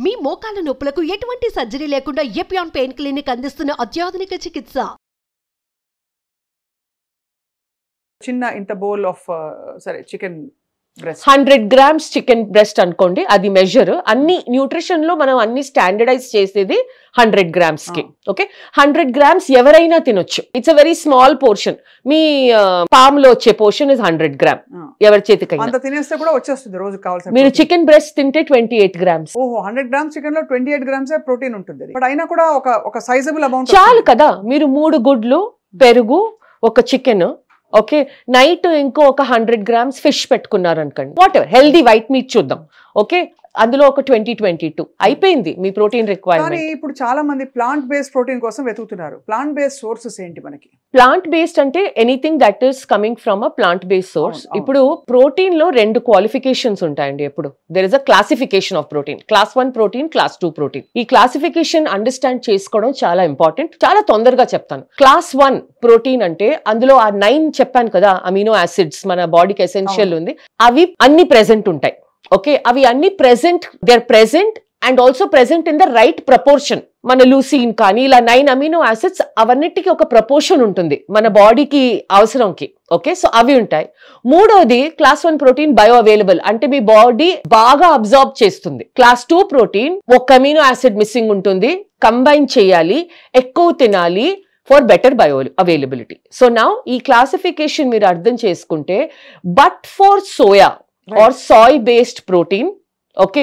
మీ మోకాల నొప్పులకు ఎటువంటి సర్జరీ లేకుండా ఎపియాన్ పెయిన్ క్లినిక్ అందిస్తున్న అత్యాధునిక చికిత్స. చిన్న ఇంత బౌల్ ఆఫ్ సరే chicken breast 100 grams chicken breast అనుకోండి, అది మెజర్. అన్ని న్యూట్రిషన్ లో మనం అన్ని స్టాండర్డైజ్ చేసేది 100 grams కి. ఓకే, 100 grams ఎవరైనా తినొచ్చు. It's a very small portion. Me palm లో వచ్చే పోర్షన్ ఇస్ 100 grams. ఎవరి చేతికి అంత తినేస్తే కూడా వచ్చేస్తుంది రోజు కావాల్సిన. మీరు చికెన్ బ్రెస్ట్ తింటే 28 grams. ఓహో, 100 grams చికెన్ లో 28 grams ప్రోటీన్ ఉంటుంది. బట్ అయినా కూడా ఒక సైజబుల్ అమౌంట్ చాలు కదా. మీరు 3 గుడ్లు, పెరుగు, ఒక చికెన్, ఓకే, నైట్ ఇంకో ఒక 100 grams ఫిష్ పెట్టుకున్నారు అనుకోండి, what ever, healthy white meet చూద్దాం. ఓకే, అందులో ఒక 20-22 అయిపోయింది మీ ప్రోటీన్ రిక్వైర్మెంట్. ఇప్పుడు చాలా మంది ప్లాంట్ బేస్డ్ ప్రోటీన్ కోసం వెతుకుతున్నారు. ప్లాంట్ బేస్డ్ సోర్సెస్ ఏంటి మనకి? ప్లాంట్ బేస్డ్ అంటే anything that is coming from a plant based source. ఇప్పుడు ప్రోటీన్ లో 2 క్వాలిఫికేషన్స్ ఉంటాయండి. ఎప్పుడు there is a classification of protein. Class 1 protein, class 2 protein. ఈ క్లాసిఫికేషన్ అండర్స్టాండ్ చేసుకోవడం చాలా ఇంపార్టెంట్. చాలా తొందరగా చెప్తాను. క్లాస్ 1 ప్రోటీన్ అంటే అందులో ఆ 9 చెప్పాను కదా అమినో యాసిడ్స్ మన బాడీకి ఎసెన్షియల్ ఉంది, అవి అన్ని ప్రెసెంట్ ఉంటాయి. ఓకే, అవి అన్ని present, they are present and also present in the right proportion. మన లూసిన్ కానీ ఇలా 9 అమినో యాసిడ్స్ అవన్నిటికీ ఒక ప్రపోర్షన్ ఉంటుంది మన బాడీకి అవసరంకి. ఓకే, సో అవి ఉంటాయి. మూడోది క్లాస్ 1 ప్రోటీన్ బయో అవైలబుల్, అంటే మీ బాడీ బాగా అబ్జార్బ్ చేస్తుంది. క్లాస్ 2 ప్రోటీన్ ఒక అమినో యాసిడ్ మిస్సింగ్ ఉంటుంది, కంబైన్ చేయాలి, ఎక్కువ తినాలి for better bio availability. So now ఈ క్లాసిఫికేషన్ మీరు అర్థం చేసుకుంటే, but for soya or soy based protein, okay,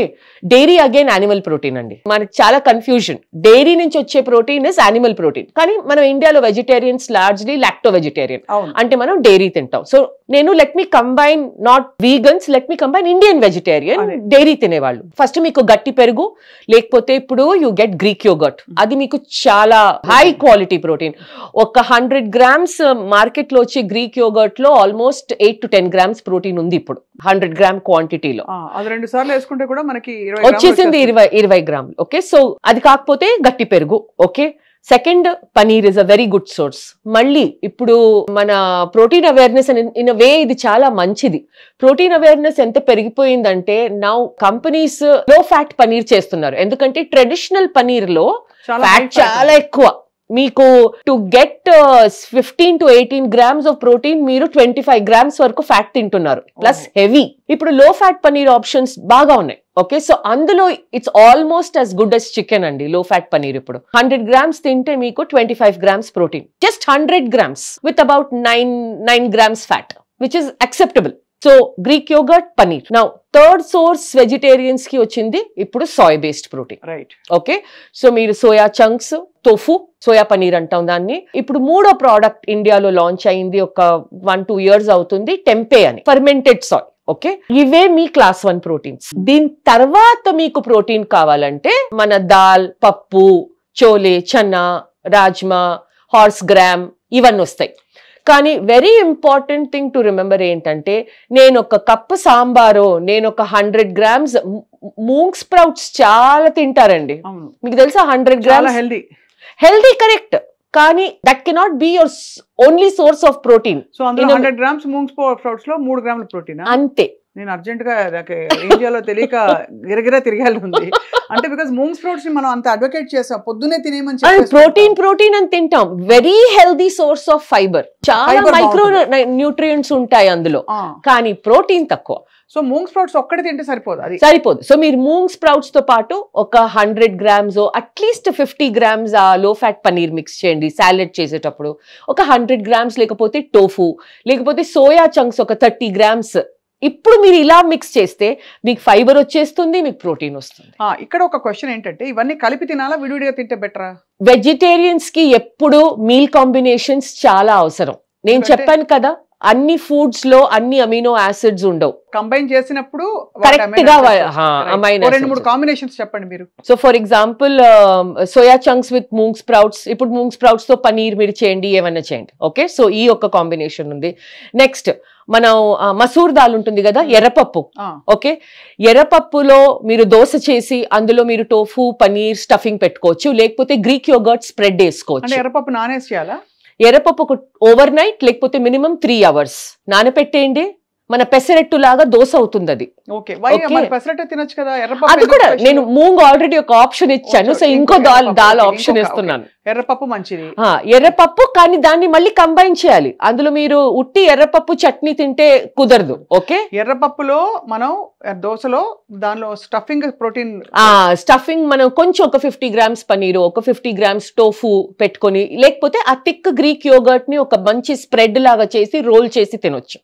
dairy again animal protein అండి. మనకి చాలా కన్ఫ్యూజన్. డైరీ నుంచి వచ్చే ప్రోటీన్ ఇస్ యానిమల్ ప్రోటీన్, కానీ మనం ఇండియాలో వెజిటేరియన్స్ లార్జ్లీ లాక్టో వెజిటేరియన్, అంటే మనం డైరీ తింటాం. సో నేను let me combine not vegans, let me combine Indian vegetarian, dairy తినేవాళ్ళు. ఫస్ట్ మీకు గట్టి పెరుగు, లేకపోతే ఇప్పుడు యూ గెట్ గ్రీక్ యోగర్ట్, అది మీకు చాలా హై క్వాలిటీ ప్రోటీన్. ఒక 100 grams మార్కెట్ లో వచ్చే గ్రీక్ యోగర్ట్ లో ఆల్మోస్ట్ 8 to 10 grams ప్రోటీన్ ఉంది ఇప్పుడు 100 gram క్వాంటిటీలో. అది 2 సార్లు వేసుకుంటే కూడా మనకి వచ్చేసింది 20 grams. ఓకే, సో అది కాకపోతే గట్టి పెరుగు. Okay, second paneer is a very good source. మళ్ళీ ఇప్పుడు మన ప్రోటీన్ అవేర్నెస్ ఇన్ అ వే ఇది చాలా మంచిది. ప్రోటీన్ అవేర్నెస్ ఎంత పెరిగిపోయిందంటే నౌ కంపెనీస్ లో ఫ్యాట్ పనీర్ చేస్తున్నారు. ఎందుకంటే ట్రెడిషనల్ పనీర్ లో ఫ్యాట్ చాలా ఎక్కువ. మీకు to get 15 to 18 grams of protein మీరు 25 grams వరకు ఫ్యాట్ తింటున్నారు, ప్లస్ హెవీ. ఇప్పుడు లో ఫ్యాట్ పనీర్ ఆప్షన్స్ బాగా ఉన్నాయి. ఓకే, సో అందులో it's almost as good as chicken అండి లో ఫ్యాట్ పనీర్. ఇప్పుడు 100 grams తింటే మీకు 25 grams protein, just 100 grams with about 9 grams fat, which is acceptable. So Greek yoghurt, paneer. Now third source vegetarians కి వచ్చింది ఇప్పుడు soy based protein. Right, okay, so మీరు soya chunks, tofu, soya paneer అంటాం దాన్ని. ఇప్పుడు మూడో ప్రోడక్ట్ ఇండియాలో లాంచ్ అయింది, ఒక 1-2 years అవుతుంది, టెంపే అని, ఫర్మెంటెడ్ సాయ్. ఓకే, ఇవే మీ క్లాస్ 1 ప్రోటీన్స్. దీని తర్వాత మీకు ప్రోటీన్ కావాలంటే మన దాల్, పప్పు, చోలే, చన్నా, రాజ్మా, హార్స్ గ్రామ్ ఇవన్నీ వస్తాయి. కానీ very important thing to remember ఏంటంటే, నేను ఒక కప్పు సాంబారో, నేను ఒక 100 grams మూంగ్ స్ప్రౌట్స్ చాలా తింటారండి. మీకు తెలుసా 100 grams హెల్దీ, కరెక్ట్, కానీ that cannot be your only source of protein. So అందులో 100 grams మూంగ్ స్ప్రౌట్స్ లో 3 grams ప్రోటీన్ అంతే. నేను అర్జెంట్ గా ఇండియాలో తెలియక గిరగిరా తిరగాలి ఉంది. అంటే బికాస్ మూంగ్ స్ప్రౌట్స్ ని మనం అంత అడ్వకేట్ చేస్తాం, పొద్దునే తినేమని చెప్పి ప్రోటీన్ అని తింటాం. Very healthy source of fibre, చాలా మైక్రో న్యూట్రియంట్స్ ఉంటాయి అందులో, కానీ ప్రోటీన్ తక్కువ. సో మూంగ్ స్ప్రౌట్స్ ఒక్కటి తింటే సరిపోదు, అది సరిపోదు. సో మీరు మూంగ్ స్ప్రౌట్స్ తో పాటు ఒక 100 grams అట్లీస్ట్ 50 grams ఆ లో ఫ్యాట్ పనీర్ మిక్స్ చేయండి సాలెడ్ చేసేటప్పుడు. ఒక 100 grams లేకపోతే టోఫు, లేకపోతే సోయా చంక్స్ ఒక 30 grams. ఇప్పుడు మీరు ఇలా మిక్స్ చేస్తే మీకు ఫైబర్ వచ్చేస్తుంది, మీకు ప్రోటీన్ వస్తుంది. ఇక్కడ ఒక క్వశ్చన్ ఏంటంటే, ఇవన్నీ కలిపి తినాలా, విడివిడిగా తింటే బెటరా? వెజిటేరియన్స్ కి ఎప్పుడు మీల్ కాంబినేషన్స్ చాలా అవసరం. నేను చెప్పాను కదా, అన్ని ఫుడ్స్ లో అన్ని అమినో యాసిడ్స్ ఉండవు. కంబైన్ చేసినప్పుడు కరెక్ట్ గా 2-3 కాంబినేషన్స్ చెప్పండి మీరు. So for example soya chunks with moong sprouts. ఇప్పుడు మూంగ్ స్ప్రౌట్స్ తో పనీర్ మీరు చేయండి, ఏమన్నా చేయండి. ఓకే, సో ఈ ఒక కాంబినేషన్ ఉంది. నెక్స్ట్ మనం మసూర్ దాల్ ఉంటుంది కదా, ఎర్రపప్పు. ఓకే, ఎర్రపప్పులో మీరు దోశ చేసి అందులో మీరు టోఫు, పనీర్ స్టఫింగ్ పెట్టుకోవచ్చు, లేకపోతే గ్రీక్ యోగర్ట్ స్ప్రెడ్ వేసుకోవచ్చు. ఎర్రపప్పు నానేసి చేయాలా? ఎర్రపప్పు ఓవర్ నైట్ లేకపోతే మినిమం 3 hours నానపెట్టేయండి. మన పెసరెట్టు లాగా దోశ అవుతుంది అది. ఓకే వై మరి పెసరట్టు తినొచ్చు కదా, అది కూడా నేను మూంగ్ ఆల్రెడీ ఒక ఆప్షన్ ఇచ్చాను, సో ఇంకో దాల్ ఆప్షన్ ఇస్తున్నాను. ఎర్రపప్పు మంచిది, ఎర్రపప్పు, కానీ దాన్ని మళ్ళీ కంబైన్ చేయాలి. అందులో మీరు ఉట్టి ఎర్రపప్పు చట్నీ తింటే కుదరదు. ఓకే, ఎర్రపప్పులో మనం దోశలో దానిలో స్టఫింగ్ ప్రోటీన్, స్టఫింగ్ మనం కొంచెం ఒక 50 grams పనీరు, ఒక 50 grams టోఫు పెట్టుకొని, లేకపోతే ఆ థిక్ గ్రీక్ యోగర్ట్ ని ఒక మంచి స్ప్రెడ్ లాగా చేసి రోల్ చేసి తినొచ్చు.